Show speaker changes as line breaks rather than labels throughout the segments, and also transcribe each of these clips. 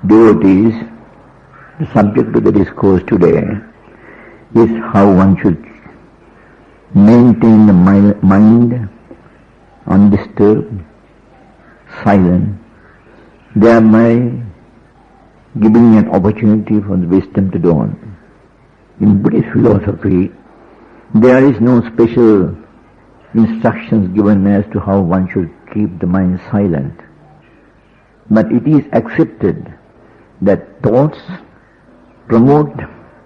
Devotees, the subject of the discourse today is how one should maintain the mind undisturbed, silent, thereby giving an opportunity for the wisdom to dawn. In Buddhist philosophy, there is no special instructions given as to how one should keep the mind silent. But it is accepted that thoughts promote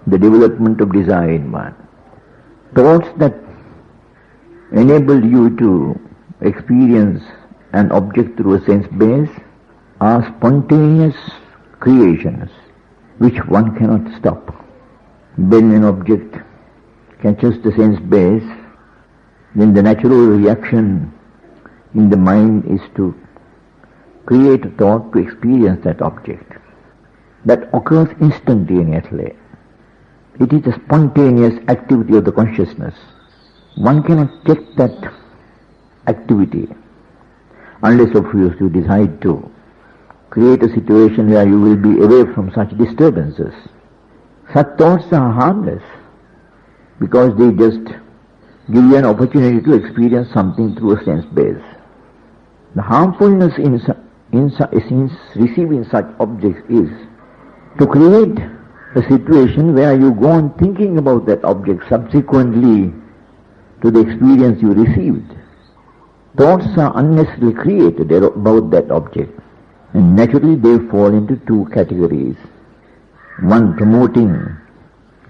the development of desire in one. Thoughts that enable you to experience an object through a sense base are spontaneous creations which one cannot stop. When an object catches the sense base, then the natural reaction in the mind is to create a thought to experience that object. That occurs instantaneously. It is a spontaneous activity of the consciousness. One cannot check that activity unless of course you decide to create a situation where you will be away from such disturbances. Such thoughts are harmless because they just give you an opportunity to experience something through a sense base. The harmfulness in receiving such objects is to create a situation where you go on thinking about that object subsequently to the experience you received. Thoughts are unnecessarily created about that object, and naturally they fall into two categories. One promoting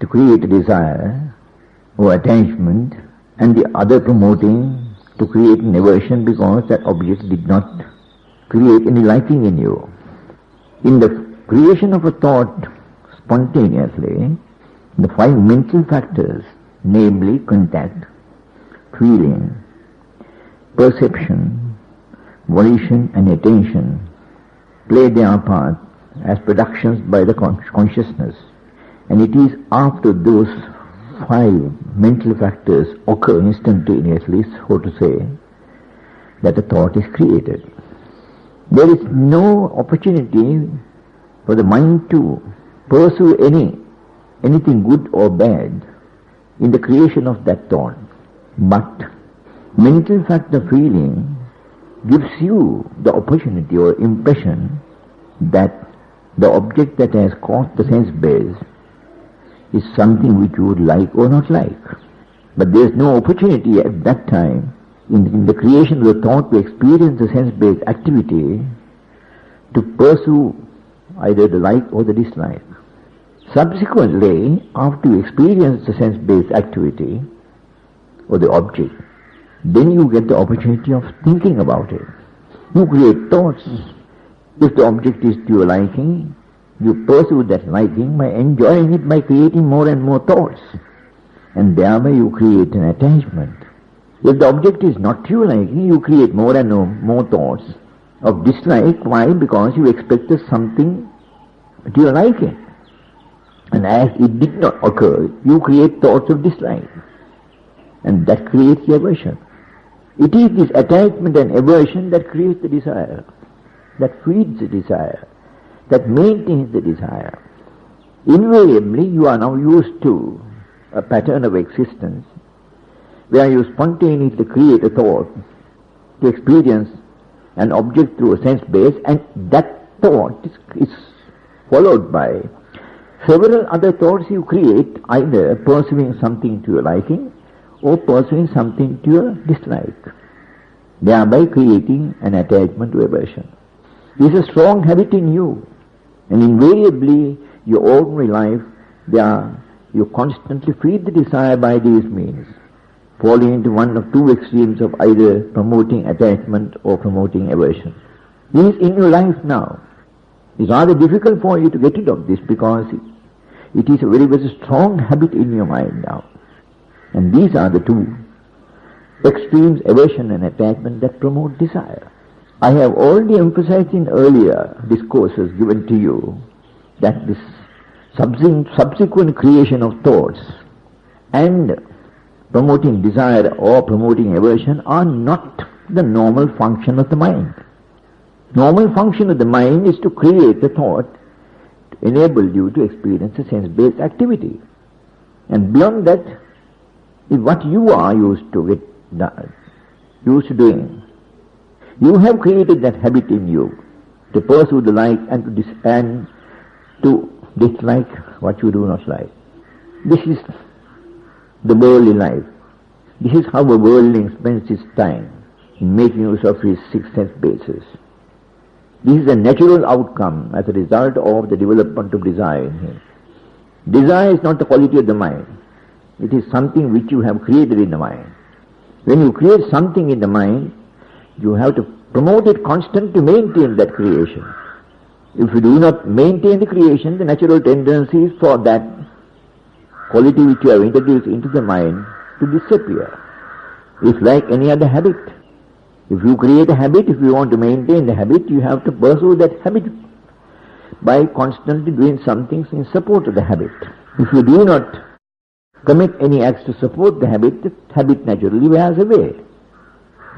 to create a desire or attachment, and the other promoting to create an aversion because that object did not create any liking in you. In the creation of a thought spontaneously, the five mental factors, namely contact, feeling, perception, volition and attention, play their part as productions by the consciousness. And it is after those five mental factors occur instantaneously, so to say, that a thought is created. There is no opportunity for the mind to pursue anything good or bad in the creation of that thought. But mental factor feeling gives you the opportunity or impression that the object that has caught the sense base is something which you would like or not like. But there is no opportunity at that time in the creation of the thought to experience the sense-based activity to pursue either the like or the dislike. Subsequently, after you experience the sense-based activity or the object, then you get the opportunity of thinking about it. You create thoughts. If the object is to your liking, you pursue that liking by enjoying it by creating more and more thoughts. And thereby you create an attachment. If the object is not to your liking, you create more and more thoughts of dislike. Why? Because you expected something to your liking. And as it did not occur, you create thoughts of dislike. And that creates the aversion. It is this attachment and aversion that creates the desire, that feeds the desire, that maintains the desire. Invariably, you are now used to a pattern of existence where you spontaneously create a thought to experience an object through a sense base, and that thought is followed by several other thoughts you create, either pursuing something to your liking or pursuing something to your dislike, thereby creating an attachment to aversion. This is a strong habit in you, and invariably your ordinary life, you constantly feed the desire by these means, falling into one of two extremes of either promoting attachment or promoting aversion. This is in your life now. It's rather difficult for you to get rid of this because it is a very, very strong habit in your mind now. And these are the two extremes, aversion and attachment, that promote desire. I have already emphasized in earlier discourses given to you that this subsequent creation of thoughts and promoting desire or promoting aversion are not the normal function of the mind. Normal function of the mind is to create a thought enable you to experience a sense-based activity. And beyond that is what you are used to doing. You have created that habit in you to pursue the like and to dislike what you do not like. This is the worldly life. This is how a worldling spends his time in making use of his six sense bases. This is a natural outcome as a result of the development of desire in him. Desire is not the quality of the mind. It is something which you have created in the mind. When you create something in the mind, you have to promote it constantly to maintain that creation. If you do not maintain the creation, the natural tendency is for that quality which you have introduced into the mind to disappear. It's like any other habit. If you create a habit, if you want to maintain the habit, you have to pursue that habit by constantly doing something in support of the habit. If you do not commit any acts to support the habit naturally wears away.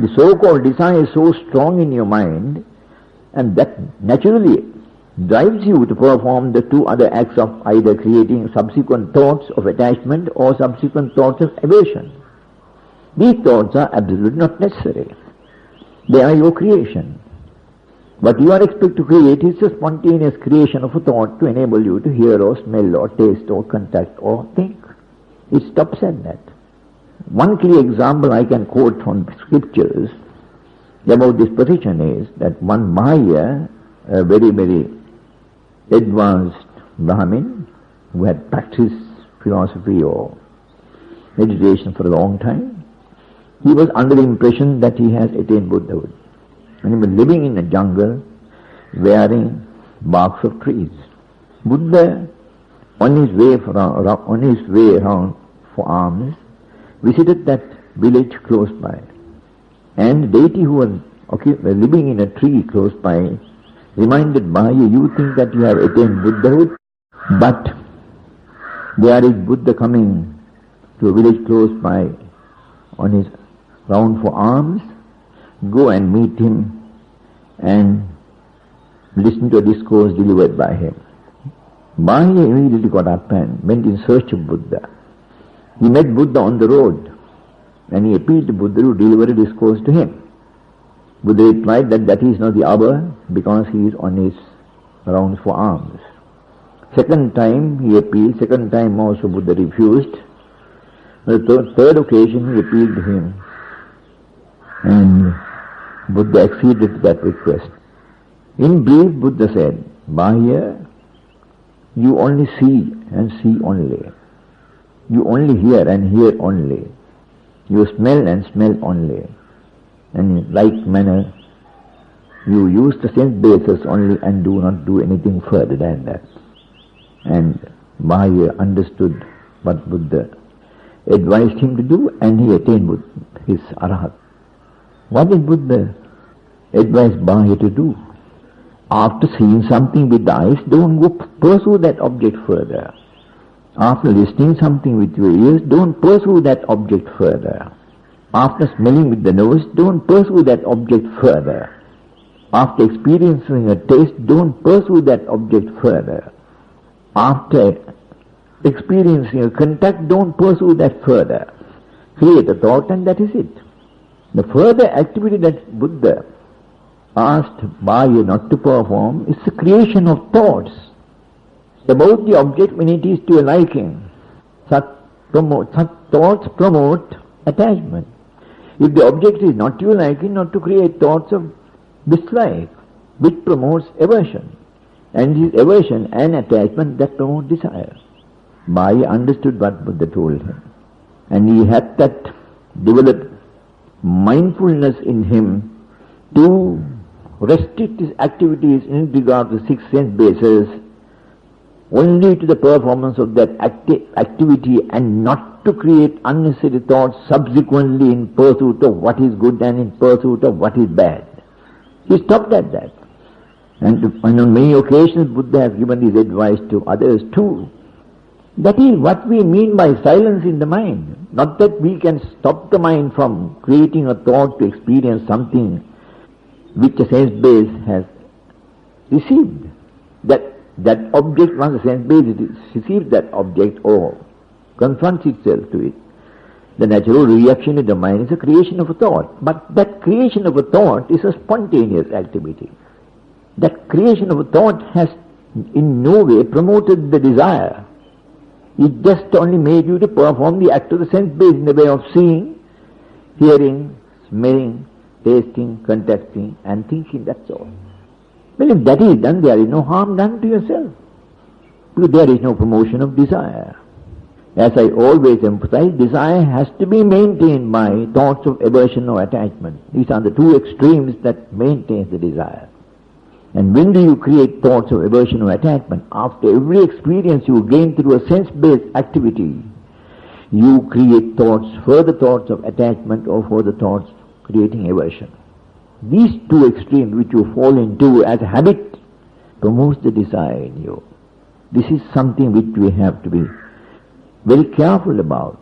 The so-called desire is so strong in your mind, and that naturally drives you to perform the two other acts of either creating subsequent thoughts of attachment or subsequent thoughts of aversion. These thoughts are absolutely not necessary. They are your creation. What you are expected to create is a spontaneous creation of a thought to enable you to hear or smell or taste or contact or think. It stops at that. One clear example I can quote from scriptures about this position is that one Mahaya, a very, very advanced Brahmin who had practiced philosophy or meditation for a long time, he was under the impression that he has attained Buddhahood. And he was living in a jungle wearing barks of trees. Buddha, on his way around for alms, visited that village close by. And the deity who was living in a tree close by reminded Mahaya, you think that you have attained Buddhahood, but there is Buddha coming to a village close by on his round for alms. Go and meet him and listen to a discourse delivered by him. Mahaya immediately got up and went in search of Buddha. He met Buddha on the road and he appealed to Buddha to deliver a discourse to him. Buddha replied that is not the hour because he is on his rounds for alms. Second time he appealed, second time also Buddha refused. On the third occasion he appealed to him and Buddha acceded to that request. In brief, Buddha said, Mahaya, you only see and see only. You only hear and hear only. You smell and smell only. And in like manner, you use the sense basis only and do not do anything further than that. And Mahaya understood what Buddha advised him to do, and he attained his Arahat. What did Buddha advise Mahaya to do? After seeing something with the eyes, don't go pursue that object further. After listening something with your ears, don't pursue that object further. After smelling with the nose, don't pursue that object further. After experiencing a taste, don't pursue that object further. After experiencing a contact, don't pursue that further. Create a thought and that is it. The further activity that Buddha asked Mahaya not to perform is the creation of thoughts about the object when it is to your liking. Such thoughts promote attachment. If the object is not to your liking, not to create thoughts of dislike, which promotes aversion. And it is aversion and attachment that promote desire. Mahaya understood what Buddha told him. And he had that developed mindfulness in him to restrict his activities in regard to six sense bases only to the performance of that activity and not to create unnecessary thoughts subsequently in pursuit of what is good and in pursuit of what is bad. He stopped at that. And on many occasions Buddha has given his advice to others too. That is what we mean by silence in the mind. Not that we can stop the mind from creating a thought to experience something which a sense base has received. That That object, once the sense base receives that object or confronts itself to it, the natural reaction in the mind is a creation of a thought. But that creation of a thought is a spontaneous activity. That creation of a thought has in no way promoted the desire. It just only made you to perform the act of the sense base in the way of seeing, hearing, smelling, tasting, contacting and thinking, that's all. Well, if that is done, there is no harm done to yourself. Because there is no promotion of desire. As I always emphasize, desire has to be maintained by thoughts of aversion or attachment. These are the two extremes that maintain the desire. And when do you create thoughts of aversion or attachment? After every experience you gain through a sense-based activity, you create thoughts, further thoughts of attachment or further thoughts creating aversion. These two extremes which you fall into as a habit promotes the desire in you. This is something which we have to be very careful about.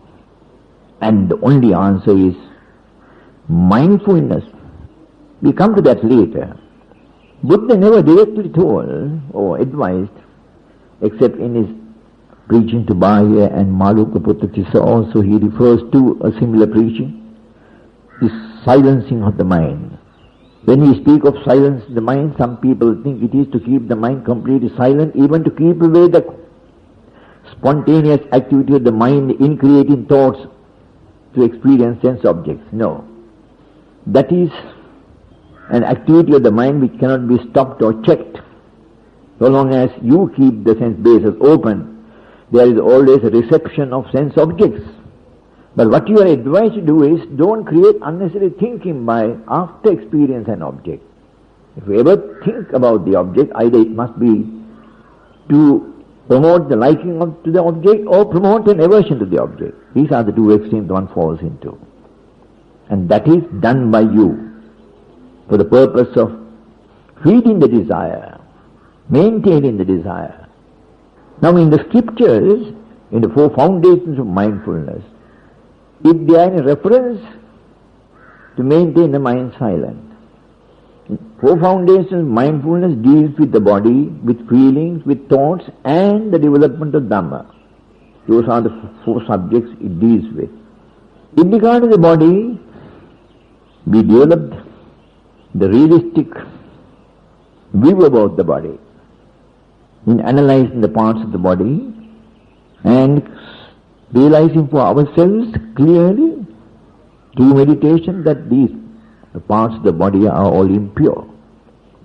And the only answer is mindfulness. We come to that later. Buddha never directly told or advised, except in his preaching to Bahya and Malukaputta also he refers to a similar preaching, is silencing of the mind. When we speak of silence the mind, some people think it is to keep the mind completely silent, even to keep away the spontaneous activity of the mind in creating thoughts to experience sense objects. No. That is an activity of the mind which cannot be stopped or checked. So long as you keep the sense bases open, there is always a reception of sense objects. But what you are advised to do is, don't create unnecessary thinking by after experience an object. If you ever think about the object, either it must be to promote the liking to the object or promote an aversion to the object. These are the two extremes one falls into. And that is done by you for the purpose of feeding the desire, maintaining the desire. Now in the scriptures, in the four foundations of mindfulness, if they are in reference to maintain the mind silent. Four foundations of mindfulness deals with the body, with feelings, with thoughts and the development of Dhamma. Those are the four subjects it deals with. In regard to the body, we developed the realistic view about the body in analyzing the parts of the body and realizing for ourselves clearly through meditation that these parts of the body are all impure.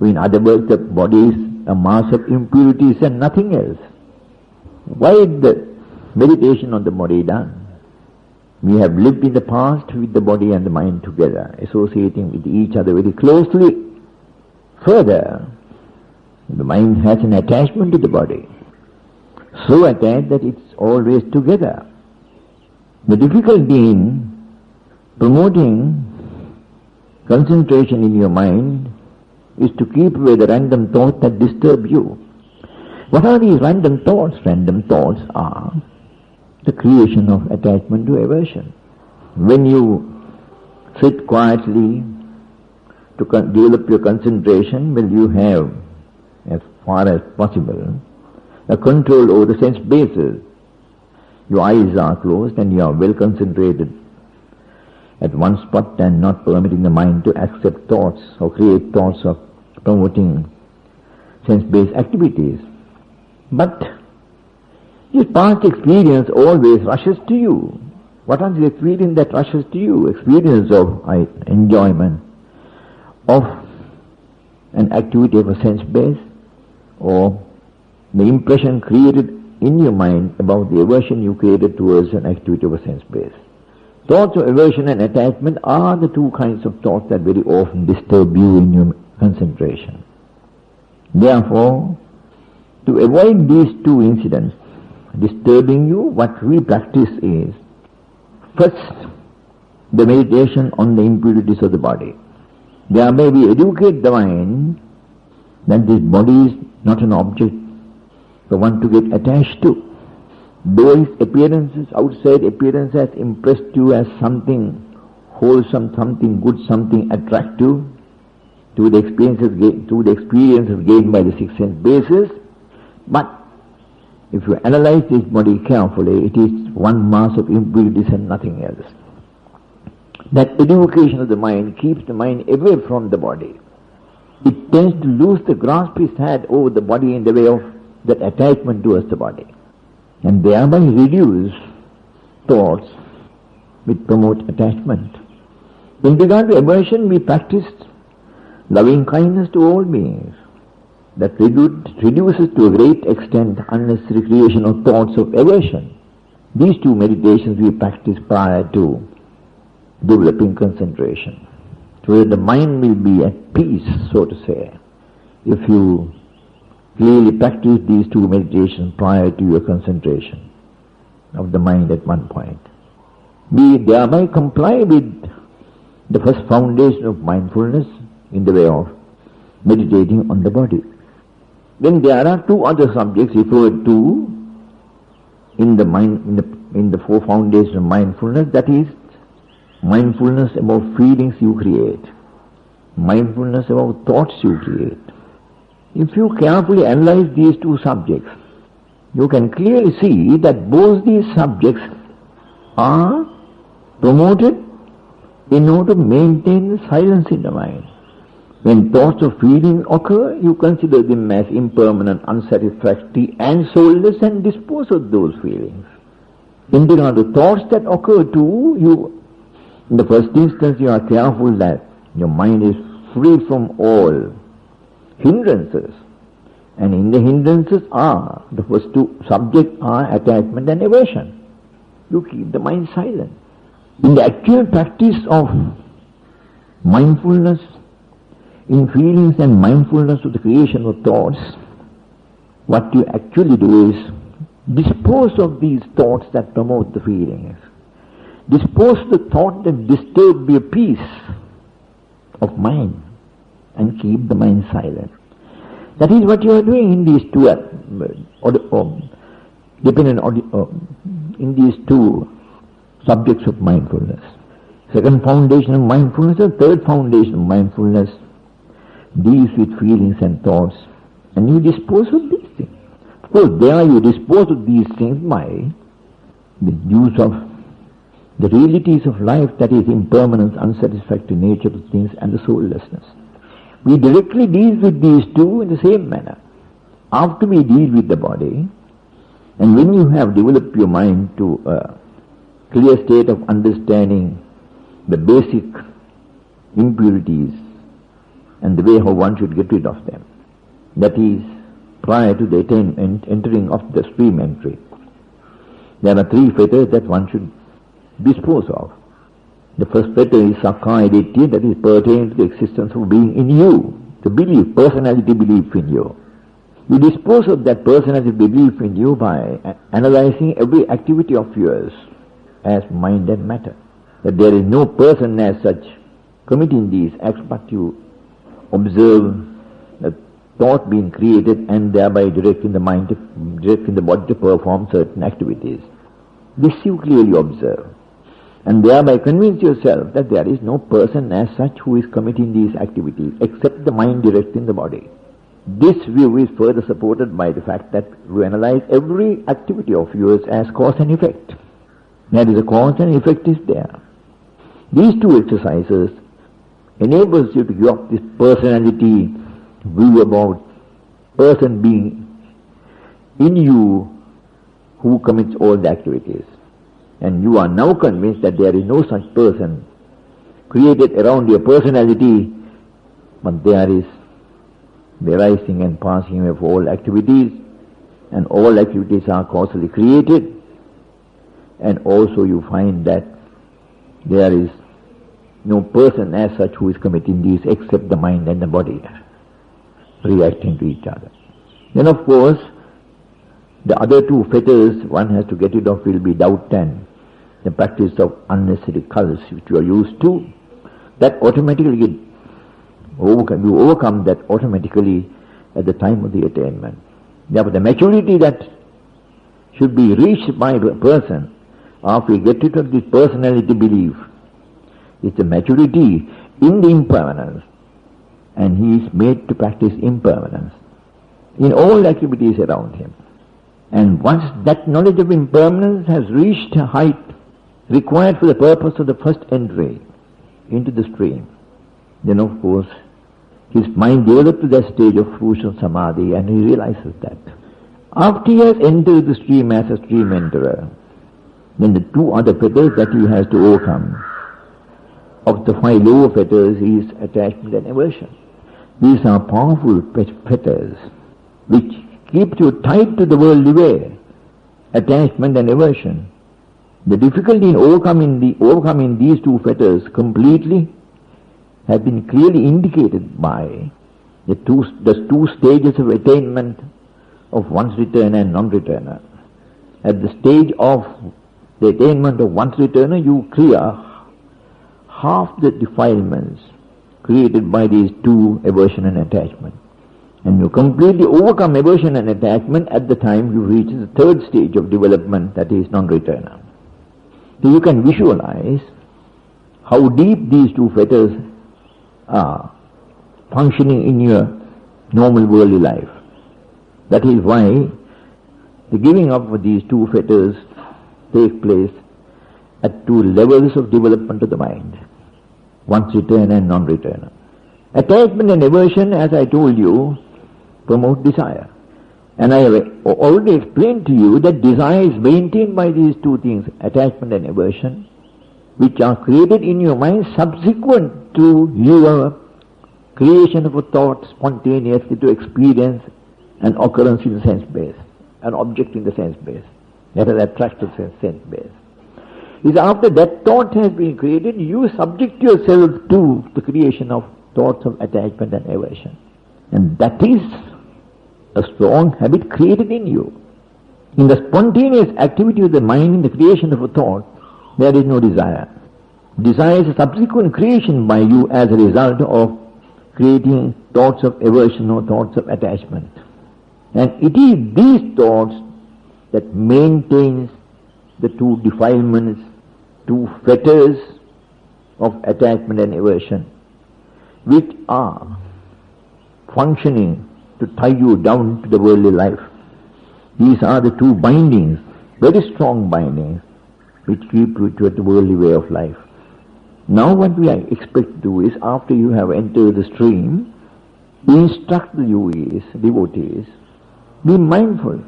In other words, the body is a mass of impurities and nothing else. Why is the meditation on the body done? We have lived in the past with the body and the mind together, associating with each other very closely. Further, the mind has an attachment to the body, so attached that it's always together. The difficulty in promoting concentration in your mind is to keep away the random thoughts that disturb you. What are these random thoughts? Random thoughts are the creation of attachment to aversion. When you sit quietly to develop your concentration, will you have, as far as possible, a control over the sense bases. Your eyes are closed and you are well concentrated at one spot and not permitting the mind to accept thoughts or create thoughts of promoting sense-based activities. But your past experience always rushes to you. What is the experience that rushes to you? Experience of enjoyment of an activity of a sense base, or the impression created in your mind about the aversion you created towards an activity of a sense base. Thoughts of aversion and attachment are the two kinds of thoughts that very often disturb you in your concentration. Therefore, to avoid these two incidents disturbing you, what we practice is, first, the meditation on the impurities of the body. Thereby we educate the mind that this body is not an object for one to get attached to. Though its appearances, outside appearance has impressed you as something wholesome, something good, something attractive, to the experiences gained by the six sense bases, But if you analyze this body carefully, it is one mass of impurities and nothing else. That education of the mind keeps the mind away from the body. It tends to lose the grasp it had over the body in the way of that attachment towards the body, and thereby reduce thoughts which promote attachment. In regard to aversion, we practice loving kindness to all beings. That reduces to a great extent unnecessary creation of thoughts of aversion. These two meditations we practice prior to developing concentration, so that the mind will be at peace, so to say. If you clearly practice these two meditations prior to your concentration of the mind at one point, we thereby comply with the first foundation of mindfulness in the way of meditating on the body. Then there are two other subjects referred to in the four foundations of mindfulness, that is, mindfulness about feelings you create, mindfulness about thoughts you create. If you carefully analyze these two subjects, you can clearly see that both these subjects are promoted in order to maintain silence in the mind. When thoughts of feeling occur, you consider them as impermanent, unsatisfactory and soulless and dispose of those feelings. In regard to thoughts that occur too, you, in the first instance, you are careful that your mind is free from all hindrances. And in the hindrances the first two subjects are attachment and aversion. You keep the mind silent. In the actual practice of mindfulness in feelings and mindfulness of the creation of thoughts, what you actually do is dispose of these thoughts that promote the feelings. Dispose the thought that disturb your peace of mind and keep the mind silent. That is what you are doing in these two, in these two subjects of mindfulness. Second foundation of mindfulness and third foundation of mindfulness deals with feelings and thoughts, and you dispose of these things. Of course, there you dispose of these things by the use of the realities of life, that is impermanence, unsatisfactory nature of things and the soullessness. We directly deal with these two in the same manner. After we deal with the body, and when you have developed your mind to a clear state of understanding the basic impurities and the way how one should get rid of them, that is prior to the entering of the stream entry, there are three fetters that one should dispose of. The first fetter is sakkaya ditthhiya, that is pertaining to the existence of being in you, the belief, personality belief in you. You dispose of that personality belief in you by analyzing every activity of yours as mind and matter. That there is no person as such committing these acts, but you observe the thought being created and thereby directing the mind, directing the body to perform certain activities. This you clearly observe, and thereby convince yourself that there is no person as such who is committing these activities except the mind directing the body. This view is further supported by the fact that you analyze every activity of yours as cause and effect. That is, a cause and effect is there. These two exercises enables you to give up this personality view about person being in you who commits all the activities. And you are now convinced that there is no such person created around your personality, but there is the arising and passing away of all activities, and all activities are causally created, and also you find that there is no person as such who is committing these except the mind and the body reacting to each other. Then of course, the other two fetters one has to get rid of will be doubt and the practice of unnecessary cults which you are used to. That automatically you overcome that automatically at the time of the attainment. Therefore the maturity that should be reached by a person after he gets rid of this personality belief is the maturity in the impermanence, and he is made to practice impermanence. in all activities around him. And once that knowledge of impermanence has reached a height required for the purpose of the first entry into the stream, then of course his mind develops to that stage of fruition samadhi, and he realizes that. After he has entered the stream as a stream enterer, then the two other fetters that he has to overcome of the five lower fetters is attachment and aversion. These are powerful fetters which keep you tied to the worldly way, attachment and aversion. The difficulty in overcoming these two fetters completely has been clearly indicated by the two stages of attainment of one's returner and non-returner. At the stage of the attainment of one's returner, you clear half the defilements created by these two, aversion and attachment. And you completely overcome aversion and attachment at the time you reach the third stage of development, that is non-returner. So you can visualize how deep these two fetters are functioning in your normal worldly life. That is why the giving up of these two fetters take place at two levels of development of the mind, one's returner and non-returner. Attachment and aversion, as I told you, promote desire. And I have already explained to you that desire is maintained by these two things, attachment and aversion, which are created in your mind subsequent to your creation of a thought spontaneously to experience an occurrence in the sense base, an object in the sense base, that is attractive sense base. Is after that thought has been created, you subject yourself to the creation of thoughts of attachment and aversion. And that is a strong habit created in you. In the spontaneous activity of the mind in the creation of a thought, there is no desire. Desire is a subsequent creation by you as a result of creating thoughts of aversion or thoughts of attachment. And it is these thoughts that maintains the two defilements, two fetters of attachment and aversion, which are functioning to tie you down to the worldly life. These are the two bindings, very strong bindings, which keep you to the worldly way of life. Now what we expect to do is, after you have entered the stream, we instruct the yogis, devotees, be mindful.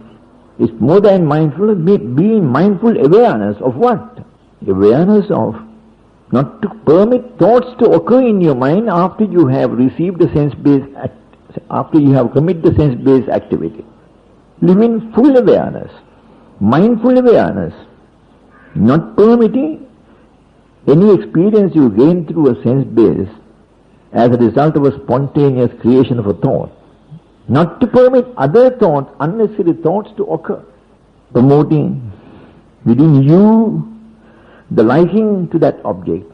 It's more than mindful, being mindful awareness of what? Awareness of not to permit thoughts to occur in your mind after you have received the sense-based after you have committed the sense-based activity. Live in full awareness, mindful awareness, not permitting any experience you gain through a sense base as a result of a spontaneous creation of a thought. Not to permit other thoughts, unnecessary thoughts to occur. Promoting within you the liking to that object,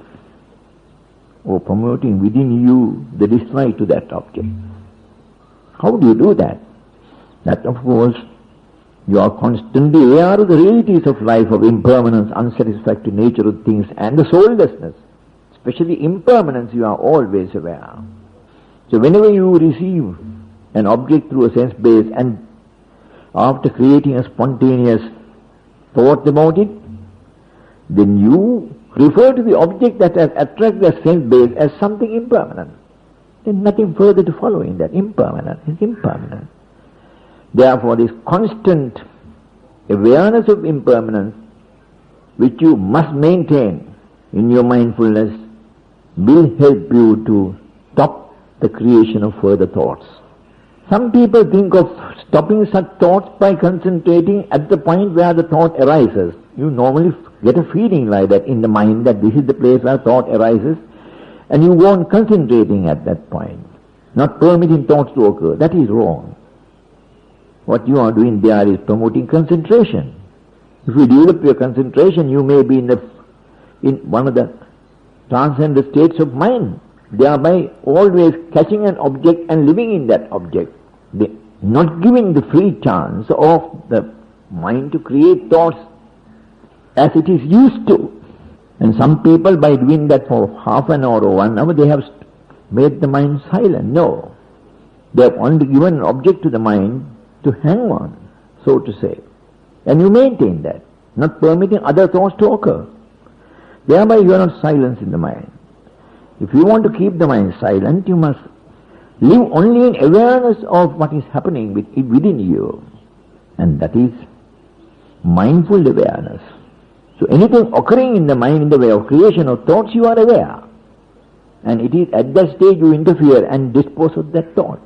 or promoting within you the dislike to that object. How do you do that? That, of course, you are constantly aware of the realities of life, of impermanence, unsatisfactory nature of things, and the soullessness. Especially impermanence you are always aware. So whenever you receive an object through a sense base, and after creating a spontaneous thought about it, then you refer to the object that has attracted the sense base as something impermanent. There is nothing further to follow in that. Impermanent is impermanent. Therefore, this constant awareness of impermanence, which you must maintain in your mindfulness, will help you to stop the creation of further thoughts. Some people think of stopping such thoughts by concentrating at the point where the thought arises. You normally get a feeling like that in the mind, that this is the place where thought arises, and you go on concentrating at that point, not permitting thoughts to occur. That is wrong. What you are doing there is promoting concentration. If you develop your concentration, you may be in one of the transcendent states of mind, thereby always catching an object and living in that object, not giving the free chance of the mind to create thoughts as it is used to. And some people, by doing that for half an hour or 1 hour, they have made the mind silent. No. They have only given an object to the mind to hang on, so to say. And you maintain that, not permitting other thoughts to occur. Thereby you are not silent in the mind. If you want to keep the mind silent, you must live only in awareness of what is happening within you. And that is mindful awareness. So anything occurring in the mind in the way of creation of thoughts, you are aware. And it is at that stage you interfere and dispose of that thought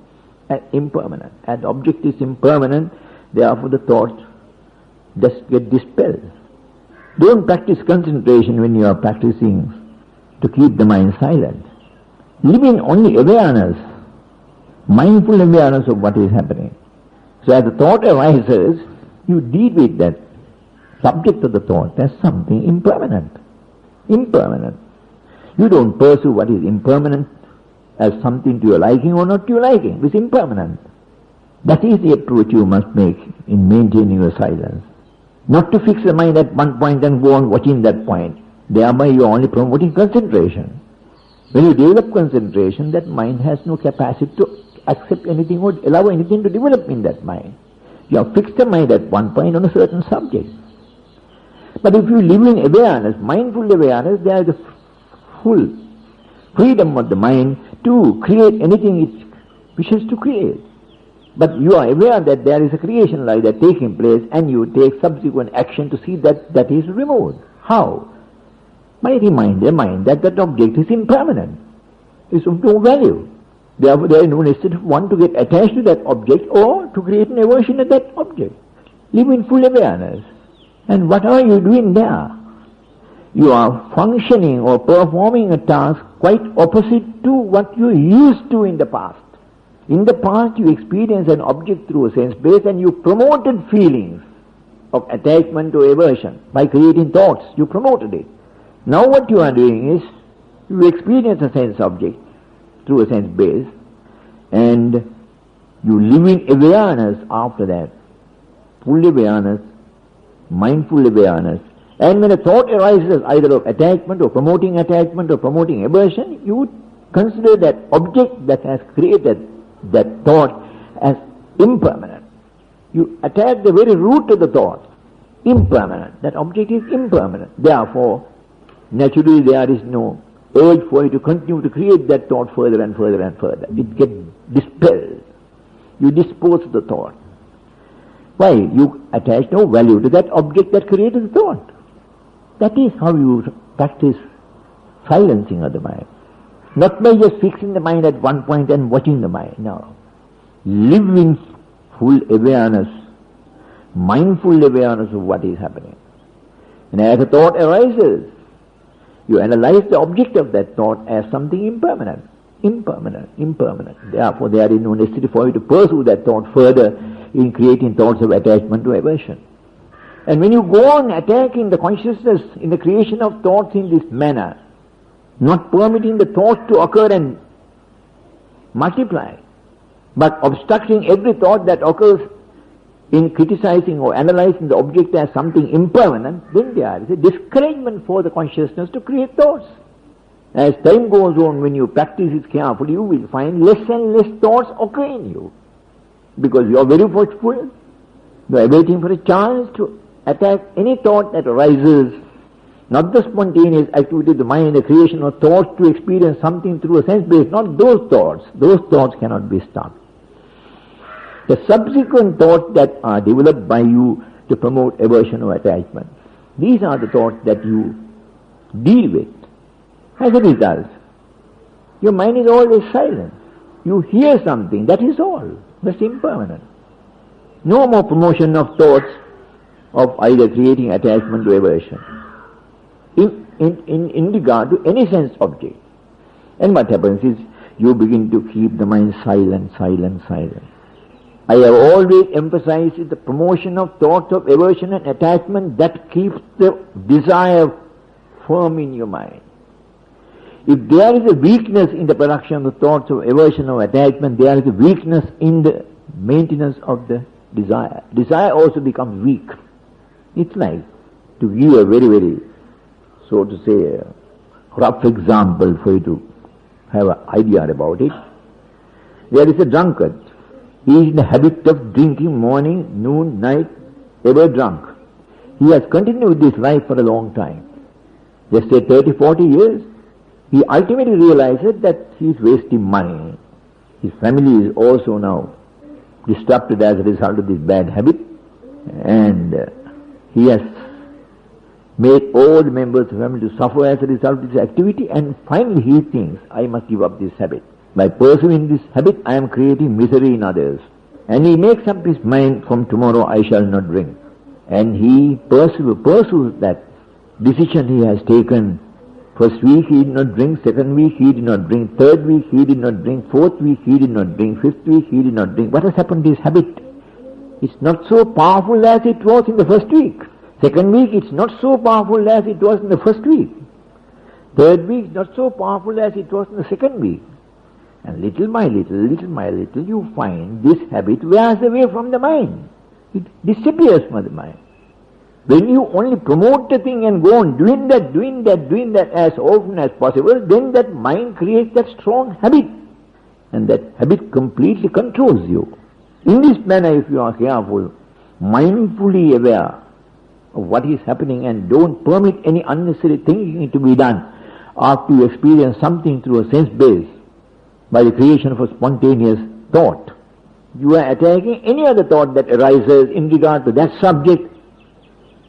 as impermanent. As the object is impermanent, therefore the thoughts just get dispelled. Don't practice concentration when you are practicing to keep the mind silent. Live in only awareness, mindful awareness of what is happening. So as the thought arises, you deal with that subject of the thought as something impermanent. Impermanent. You don't pursue what is impermanent as something to your liking or not to your liking. It's impermanent. That is the approach you must make in maintaining your silence. Not to fix the mind at one point and go on watching that point. Thereby you are only promoting concentration. When you develop concentration, that mind has no capacity to accept anything or allow anything to develop in that mind. You have fixed the mind at one point on a certain subject. But if you live in awareness, mindful awareness, there is a full freedom of the mind to create anything it wishes to create. But you are aware that there is a creation like that taking place, and you take subsequent action to see that that is removed. How? By remind the mind that that object is impermanent, is of no value. Therefore there is no necessity for one to get attached to that object or to create an aversion at that object. Live in full awareness. And what are you doing there? You are functioning or performing a task quite opposite to what you used to in the past. In the past you experienced an object through a sense base and you promoted feelings of attachment to aversion by creating thoughts. You promoted it. Now what you are doing is you experience a sense object through a sense base and you live in awareness after that. Full awareness, mindful awareness. And when a thought arises either of attachment or promoting aversion, you consider that object that has created that thought as impermanent. You attack the very root of the thought. Impermanent. That object is impermanent. Therefore, naturally there is no urge for you to continue to create that thought further and further and further. It gets dispelled. You dispose of the thought. Why? You attach no value to that object that created the thought. That is how you practice silencing of the mind. Not by just fixing the mind at one point and watching the mind. No. Live in full awareness, mindful awareness of what is happening. And as a thought arises, you analyze the object of that thought as something impermanent. Impermanent. Therefore there is no necessity for you to pursue that thought further in creating thoughts of attachment to aversion. And when you go on attacking the consciousness in the creation of thoughts in this manner, not permitting the thought to occur and multiply, but obstructing every thought that occurs in criticizing or analyzing the object as something impermanent, then there is a discouragement for the consciousness to create thoughts. As time goes on, when you practice it carefully, you will find less and less thoughts occur in you. Because you are very watchful, you are waiting for a chance to attack any thought that arises, not the spontaneous activity of the mind, the creation of thoughts to experience something through a sense base, not those thoughts cannot be stopped. The subsequent thoughts that are developed by you to promote aversion or attachment, these are the thoughts that you deal with. As a result, your mind is always silent. You hear something, that is all. That's impermanent. No more promotion of thoughts of either creating attachment to aversion in regard to any sense object. And what happens is you begin to keep the mind silent. I have always emphasized the promotion of thoughts of aversion and attachment that keeps the desire firm in your mind. If there is a weakness in the production of the thoughts of aversion or attachment, there is a weakness in the maintenance of the desire. Desire also becomes weak. It's like, to give you a very, very, so to say, rough example for you to have an idea about it. There is a drunkard. He is in the habit of drinking morning, noon, night, ever drunk. He has continued this life for a long time. Just say 30, 40 years. He ultimately realizes that he is wasting money. His family is also now disrupted as a result of this bad habit, and he has made all the members of the family to suffer as a result of this activity, and finally he thinks, I must give up this habit. By pursuing this habit, I am creating misery in others. And he makes up his mind, from tomorrow I shall not drink. And he pursues that decision he has taken. First week he did not drink, second week he did not drink, third week he did not drink, fourth week he did not drink, fifth week he did not drink. What has happened to his habit? It's not so powerful as it was in the first week. Second week it's not so powerful as it was in the first week. Third week not so powerful as it was in the second week. And little by little, you find this habit wears away from the mind. It disappears from the mind. When you only promote the thing and go on doing that as often as possible, then that mind creates that strong habit. And that habit completely controls you. In this manner, if you are careful, mindfully aware of what is happening and don't permit any unnecessary thinking to be done after you experience something through a sense base, by the creation of a spontaneous thought. You are attacking any other thought that arises in regard to that subject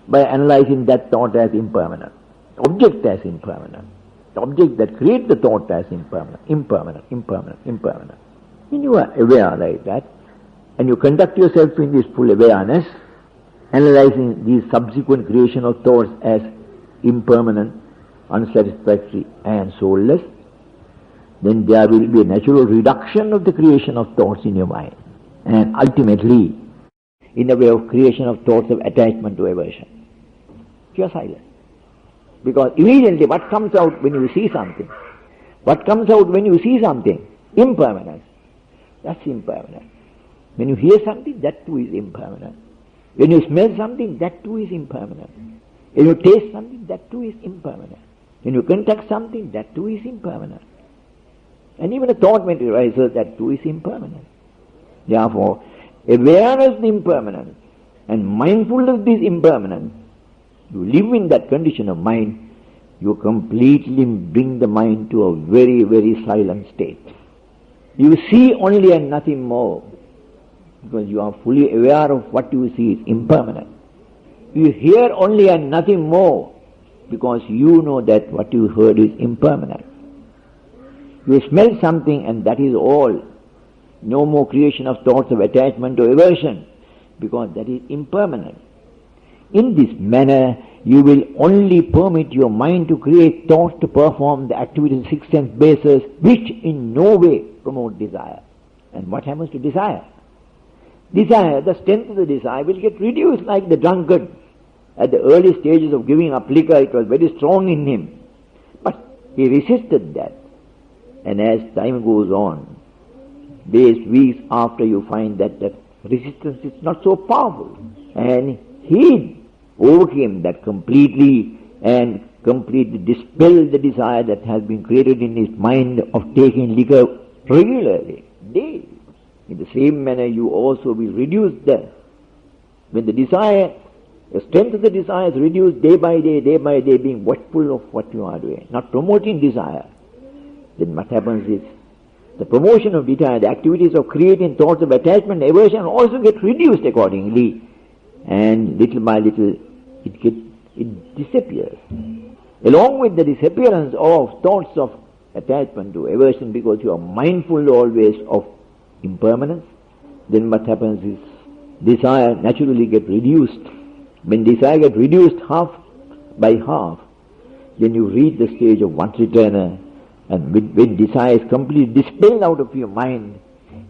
by analyzing that thought as impermanent, object as impermanent, the object that creates the thought as impermanent. When you are aware like that, and you conduct yourself in this full awareness, analyzing these subsequent creation of thoughts as impermanent, unsatisfactory and soulless, then there will be a natural reduction of the creation of thoughts in your mind, and ultimately in the way of creation of thoughts of attachment to aversion. You are silent. Because immediately what comes out when you see something? Impermanence. That's impermanent. When you hear something, that too is impermanent. When you smell something, that too is impermanent. When you taste something, that too is impermanent. When you contact something, that too is impermanent. And even a thought when it arises, that too is impermanent. Therefore, awareness of the impermanence and mindfulness of this impermanence, you live in that condition of mind, you completely bring the mind to a very, very silent state. You see only and nothing more, because you are fully aware of what you see is impermanent. You hear only and nothing more, because you know that what you heard is impermanent. You smell something and that is all. No more creation of thoughts of attachment or aversion, because that is impermanent. In this manner, you will only permit your mind to create thoughts to perform the activities of six sense bases, which in no way promote desire. And what happens to desire? Desire, the strength of the desire will get reduced like the drunkard. At the early stages of giving up liquor, it was very strong in him. But he resisted that. And as time goes on, days, weeks after, you find that that resistance is not so powerful. And he overcame that completely and completely dispelled the desire that has been created in his mind of taking liquor regularly, daily. In the same manner, you also will reduce that. When the desire, the strength of the desire is reduced day by day, being watchful of what you are doing, not promoting desire, then what happens is, the promotion of desire, the activities of creating thoughts of attachment, aversion also get reduced accordingly, and little by little it disappears. Along with the disappearance of thoughts of attachment to aversion, because you are mindful always of impermanence, then what happens is desire naturally get reduced. When desire get reduced half by half, then you reach the stage of one-returner. And when desire is completely dispelled out of your mind,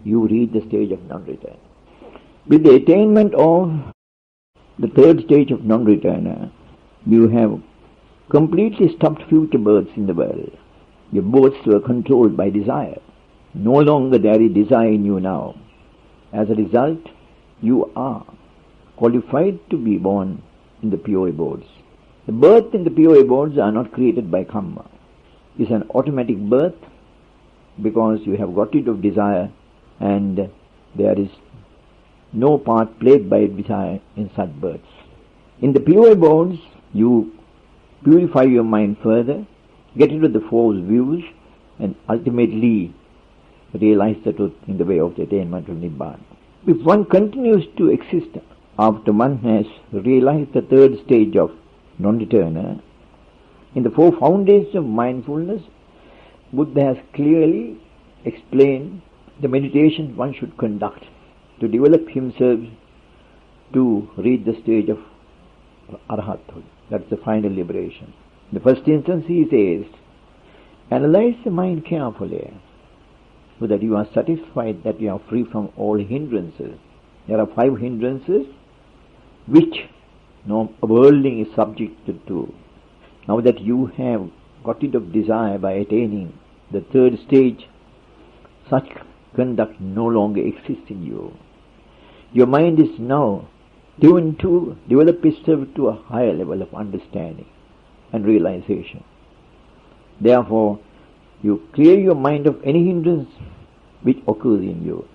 you reach the stage of non-return. With the attainment of the third stage of non-returner, you have completely stopped future births in the world. Your births were controlled by desire. No longer there is desire in you now. As a result, you are qualified to be born in the pure abodes. The birth in the pure abodes are not created by karma. It's an automatic birth, because you have got rid of desire and there is no part played by desire in such births. In the pure abodes, you purify your mind further, get into the false views, and ultimately realize the truth in the way of the attainment of Nibbana. If one continues to exist after one has realized the third stage of non-returner, in the four foundations of mindfulness, Buddha has clearly explained the meditation one should conduct to develop himself to reach the stage of Arhathood. That's the final liberation. In the first instance, he says, analyze the mind carefully so that you are satisfied that you are free from all hindrances. There are 5 hindrances which no worldling is subjected to. Now that you have got rid of desire by attaining the third stage, such conduct no longer exists in you. Your mind is now tuned to develop itself to a higher level of understanding and realization. Therefore, you clear your mind of any hindrance which occurs in you,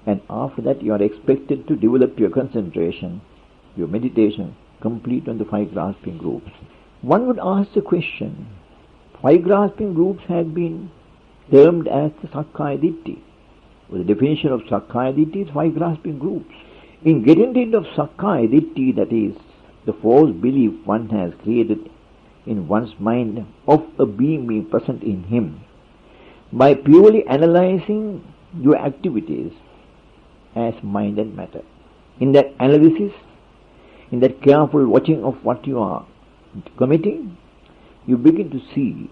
and after that you are expected to develop your concentration, your meditation, complete on the 5 grasping groups. One would ask the question, 5 grasping groups have been termed as the Sakkaya Ditthi. Well, the definition of Sakkaya Ditthi is 5 grasping groups. In getting rid of Sakkaya Ditthi, that is, the false belief one has created in one's mind of a being present in him, by purely analyzing your activities as mind and matter. In that analysis, in that careful watching of what you are committing, you begin to see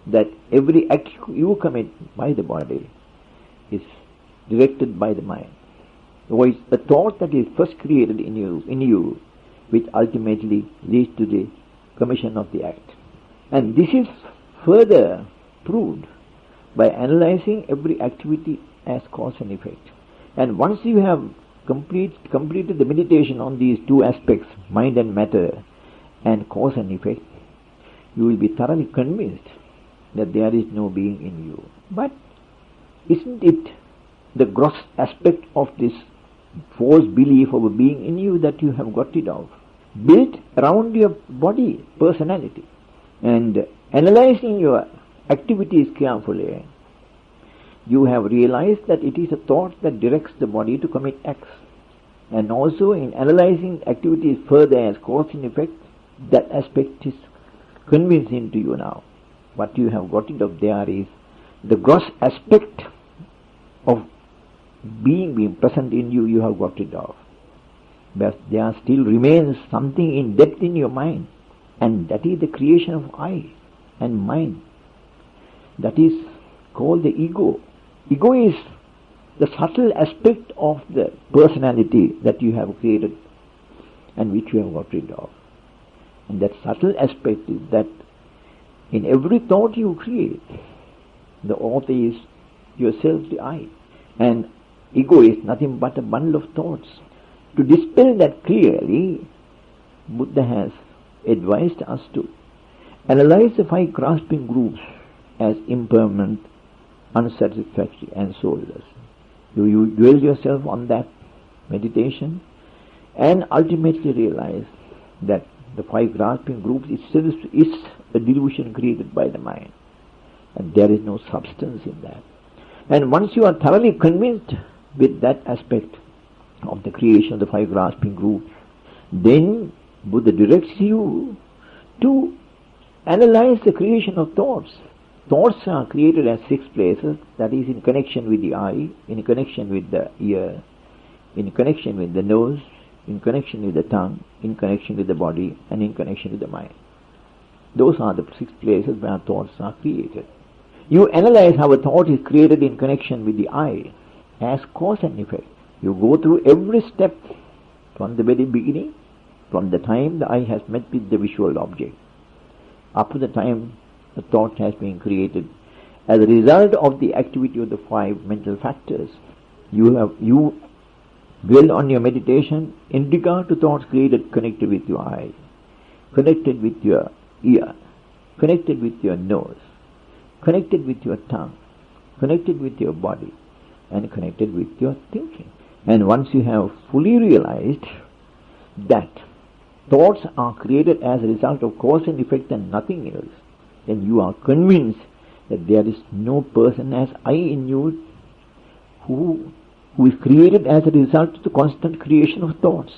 that every act you commit by the body is directed by the mind. So it's the thought that is first created in you, which ultimately leads to the commission of the act. And this is further proved by analyzing every activity as cause and effect. And once you have completed the meditation on these 2 aspects, mind and matter, and cause and effect, you will be thoroughly convinced that there is no being in you. But isn't it the gross aspect of this false belief of a being in you that you have got rid of, built around your body, personality? And analyzing your activities carefully, you have realized that it is a thought that directs the body to commit acts. And also in analyzing activities further as cause and effect, that aspect is convincing to you now. What you have got rid of there is the gross aspect of being present in you have got rid of. But there still remains something in depth in your mind, and that is the creation of I and mind. That is called the ego. Ego is the subtle aspect of the personality that you have created and which you have got rid of. And that subtle aspect is that in every thought you create, the author is yourself, the I. And ego is nothing but a bundle of thoughts. To dispel that clearly, Buddha has advised us to analyze the 5 grasping groups as impermanent, unsatisfactory and soulless. You dwell yourself on that meditation and ultimately realize that the 5 grasping groups itself is a delusion created by the mind, and there is no substance in that. And once you are thoroughly convinced with that aspect of the creation of the 5 grasping groups, then Buddha directs you to analyze the creation of thoughts. Thoughts are created at 6 places, that is in connection with the eye, in connection with the ear, in connection with the nose, in connection with the tongue, in connection with the body, and in connection with the mind. Those are the 6 places where thoughts are created. You analyze how a thought is created in connection with the eye as cause and effect. You go through every step from the very beginning, from the time the eye has met with the visual object, up to the time the thought has been created. As a result of the activity of the 5 mental factors, you dwell on your meditation in regard to thoughts created connected with your eye, connected with your ear, connected with your nose, connected with your tongue, connected with your body, and connected with your thinking. And once you have fully realized that thoughts are created as a result of cause and effect and nothing else, then you are convinced that there is no person as I in you who is created as a result of the constant creation of thoughts.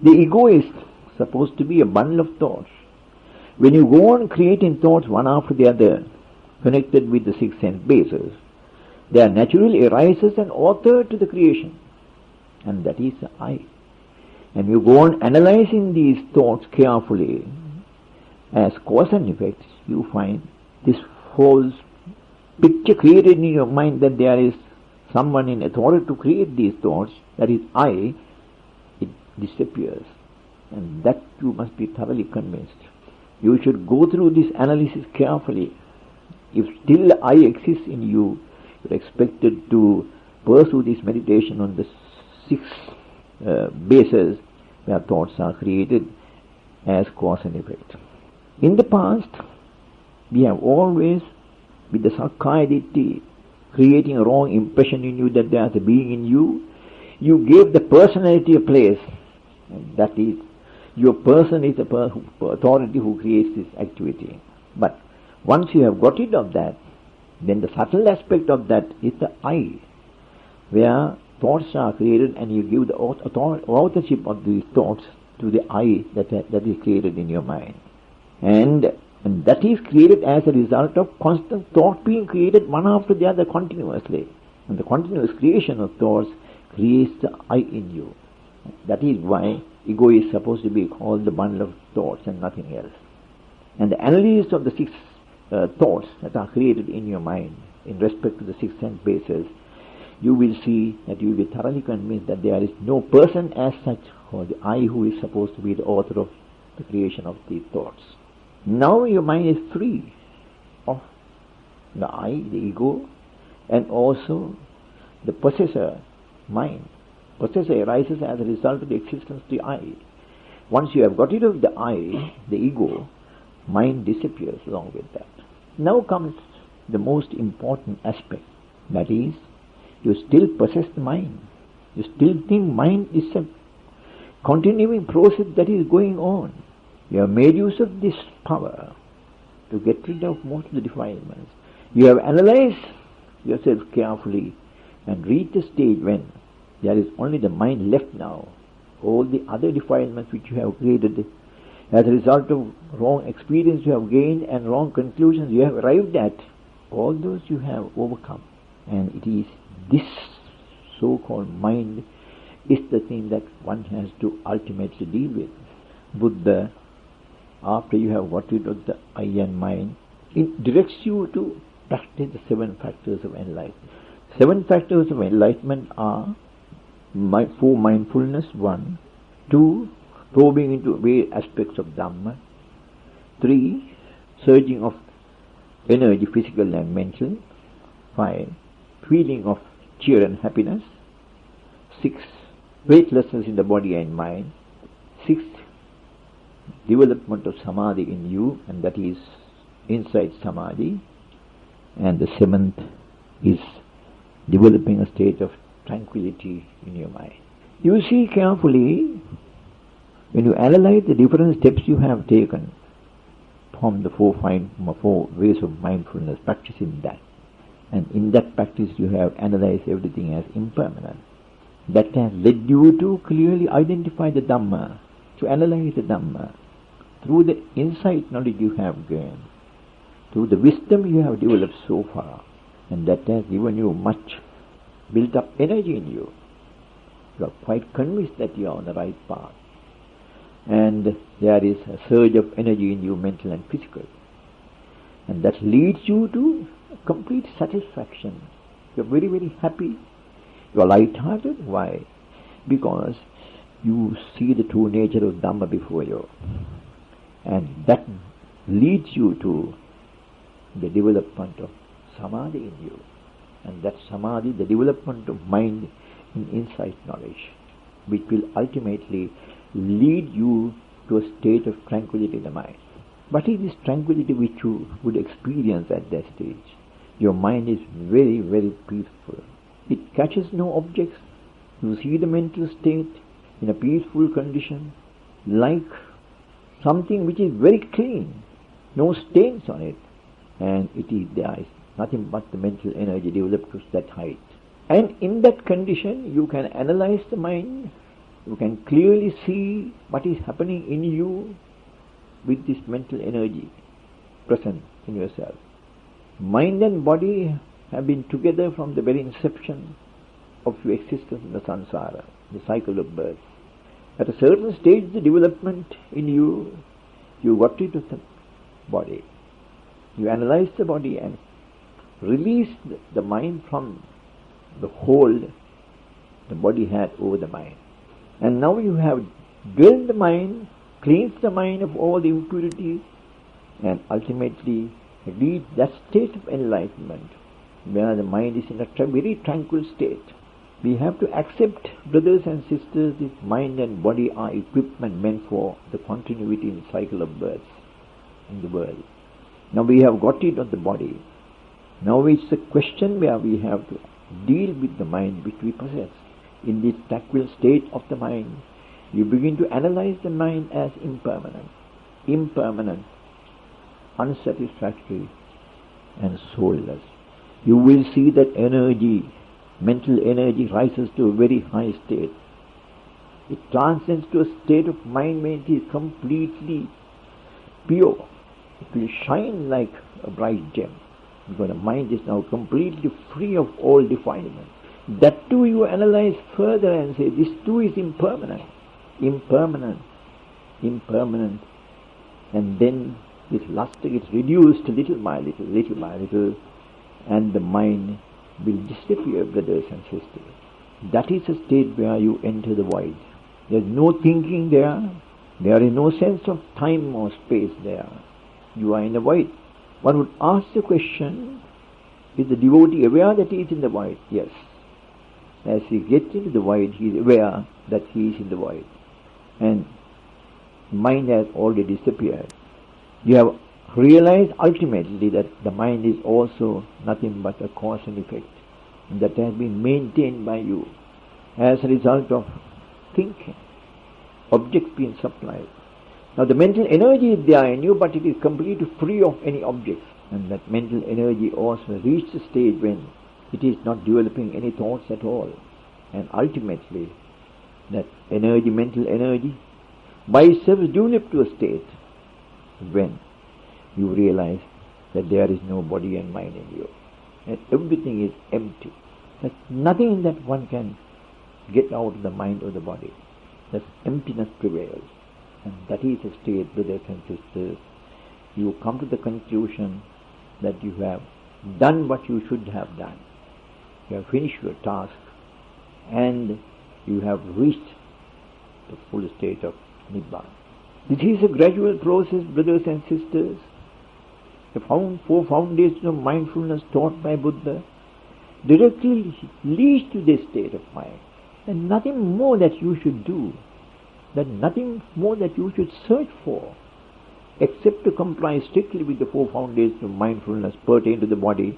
The ego is supposed to be a bundle of thoughts. When you go on creating thoughts one after the other, connected with the six sense bases, there naturally arises an author to the creation, and that is the I. And you go on analyzing these thoughts carefully as cause and effect, you find this false picture created in your mind that there is someone in authority to create these thoughts, that is I, it disappears. And that you must be thoroughly convinced. You should go through this analysis carefully. If still I exists in you, you're expected to pursue this meditation on the six bases where thoughts are created as cause and effect. In the past, we have always, with the Sakkaya creating a wrong impression in you that there is a being in you, you gave the personality a place. And that is, your person is the authority who creates this activity. But once you have got rid of that, then the subtle aspect of that is the I, where thoughts are created and you give the authorship of these thoughts to the I that is created in your mind. And that is created as a result of constant thought being created one after the other continuously. And the continuous creation of thoughts creates the I in you. That is why ego is supposed to be called the bundle of thoughts and nothing else. And the analysis of the six thoughts that are created in your mind in respect to the six sense bases, you will see that you will be thoroughly convinced that there is no person as such, or the I who is supposed to be the author of the creation of these thoughts. Now your mind is free of the I, the ego, and also the possessor mind. Possessor arises as a result of the existence of the I. Once you have got rid of the I, the ego, mind disappears along with that. Now comes the most important aspect. That is, you still possess the mind. You still think mind is a continuing process that is going on. You have made use of this power to get rid of most of the defilements. You have analyzed yourself carefully and reached the stage when there is only the mind left now. All the other defilements which you have created as a result of wrong experience you have gained and wrong conclusions you have arrived at, all those you have overcome. And it is this so-called mind is the thing that one has to ultimately deal with. Buddha, after you have got rid of the I and mind, it directs you to practice the 7 factors of enlightenment. 7 factors of enlightenment are 4 mindfulness, 1, 2, probing into various aspects of Dhamma, 3, surging of energy, physical and mental, 5, feeling of cheer and happiness, 6, weightlessness in the body and mind, 6, development of samadhi in you, and that is insight samadhi, and the 7th is developing a state of tranquility in your mind. You see carefully, when you analyze the different steps you have taken from the 4 ways of mindfulness, practicing that, and in that practice you have analyzed everything as impermanent. That has led you to clearly identify the Dhamma, to analyze the Dhamma, through the insight knowledge you have gained, through the wisdom you have developed so far, and that has given you much built up energy in you. You are quite convinced that you are on the right path, and there is a surge of energy in you, mental and physical, and that leads you to complete satisfaction. You are very, very happy. You are light-hearted. Why? Because you see the true nature of Dhamma before you, and that leads you to the development of samadhi in you, and that samadhi, the development of mind in insight knowledge, which will ultimately lead you to a state of tranquility in the mind. What is this tranquility which you would experience at that stage? Your mind is very, very peaceful. It catches no objects. You see the mental state in a peaceful condition, like something which is very clean, no stains on it, and it is there. It's nothing but the mental energy developed to that height. And in that condition, you can analyze the mind, you can clearly see what is happening in you with this mental energy present in yourself. Mind and body have been together from the very inception of your existence in the samsara, the cycle of birth. At a certain stage of the development in you, you got rid of the body. You analyze the body and release the mind from the hold the body had over the mind. And now you have drilled the mind, cleansed the mind of all the impurities, and ultimately reach that state of enlightenment where the mind is in a very tranquil state. We have to accept, brothers and sisters, this mind and body are equipment meant for the continuity in the cycle of births in the world. Now we have got rid of the body. Now it's a question where we have to deal with the mind which we possess. In this tranquil state of the mind, you begin to analyze the mind as impermanent, unsatisfactory, and soulless. You will see that energy, mental energy, rises to a very high state. It transcends to a state of mind when it is completely pure. It will shine like a bright gem, because the mind is now completely free of all defilement. That too you analyze further and say, this too is impermanent, and then this luster gets reduced little by little, and the mind will disappear, brothers and sisters. That is a state where you enter the void. There is no thinking there. There is no sense of time or space there. You are in the void. One would ask the question, is the devotee aware that he is in the void? Yes. As he gets into the void, he is aware that he is in the void. And mind has already disappeared. You have realized ultimately that the mind is also nothing but a cause and effect that has been maintained by you as a result of thinking, objects being supplied. Now the mental energy is there in you, but it is completely free of any objects. And that mental energy also reaches a stage when it is not developing any thoughts at all. And ultimately, that energy, mental energy, by itself is developed to a state when you realize that there is no body and mind in you. And everything is empty. There's nothing in that one can get out of the mind or the body. That emptiness prevails. And that is a state, brothers and sisters. You come to the conclusion that you have done what you should have done. You have finished your task and you have reached the full state of Nibbana. This is a gradual process, brothers and sisters. The four foundations of mindfulness taught by Buddha directly leads to this state of mind. And nothing more that you should do, that nothing more that you should search for, except to comply strictly with the four foundations of mindfulness pertaining to the body,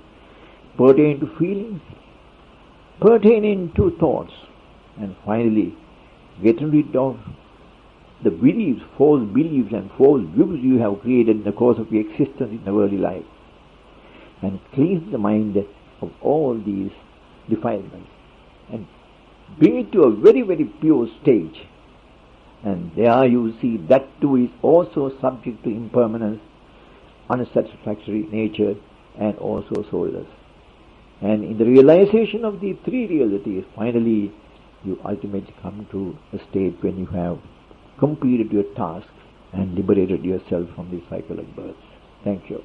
pertaining to feelings, pertaining to thoughts, and finally getting rid of the beliefs, false beliefs and false views you have created in the course of your existence in the worldly life, and cleanse the mind of all these defilements and bring it to a very, very pure stage. And there you see that too is also subject to impermanence, unsatisfactory nature, and also soulless. And in the realization of these three realities, finally you ultimately come to a state when you have completed your task and liberated yourself from the cycle of birth. Thank you.